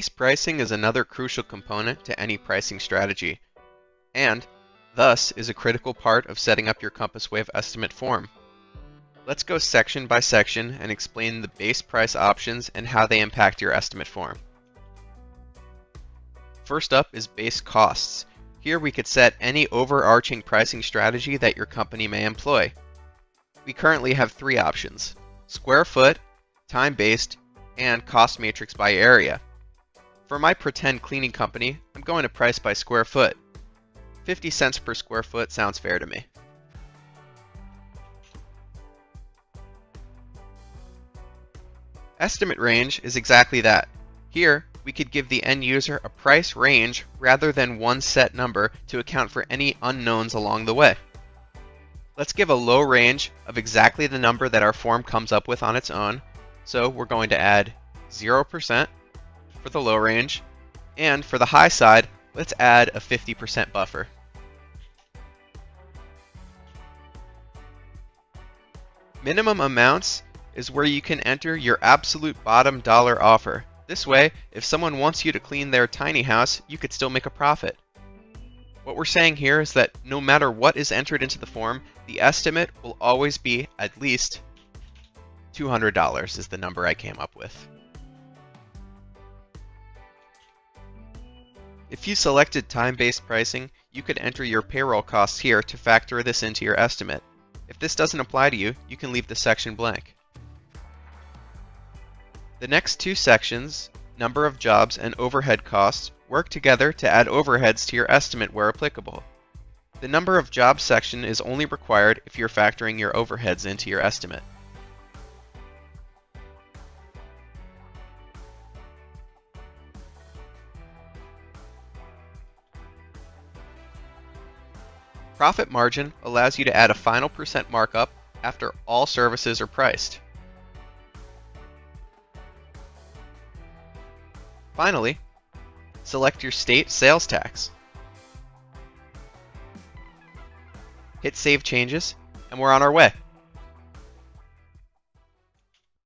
Base pricing is another crucial component to any pricing strategy, and thus is a critical part of setting up your Compass Wave estimate form. Let's go section by section and explain the base price options and how they impact your estimate form. First up is base costs. Here we could set any overarching pricing strategy that your company may employ. We currently have three options: square foot, time-based, and cost matrix by area. For my pretend cleaning company, I'm going to price by square foot. 50 cents per square foot sounds fair to me. Estimate range is exactly that. Here, we could give the end user a price range rather than one set number to account for any unknowns along the way. Let's give a low range of exactly the number that our form comes up with on its own. So we're going to add 0% for the low range, and for the high side, let's add a 50% buffer. Minimum amounts is where you can enter your absolute bottom dollar offer. This way, if someone wants you to clean their tiny house, you could still make a profit. What we're saying here is that no matter what is entered into the form, the estimate will always be at least $200 is the number I came up with. If you selected time-based pricing, you could enter your payroll costs here to factor this into your estimate. If this doesn't apply to you, you can leave the section blank. The next two sections, number of jobs and overhead costs, work together to add overheads to your estimate where applicable. The number of jobs section is only required if you're factoring your overheads into your estimate. Profit margin allows you to add a final percent markup after all services are priced. Finally, select your state sales tax. Hit Save Changes, and we're on our way.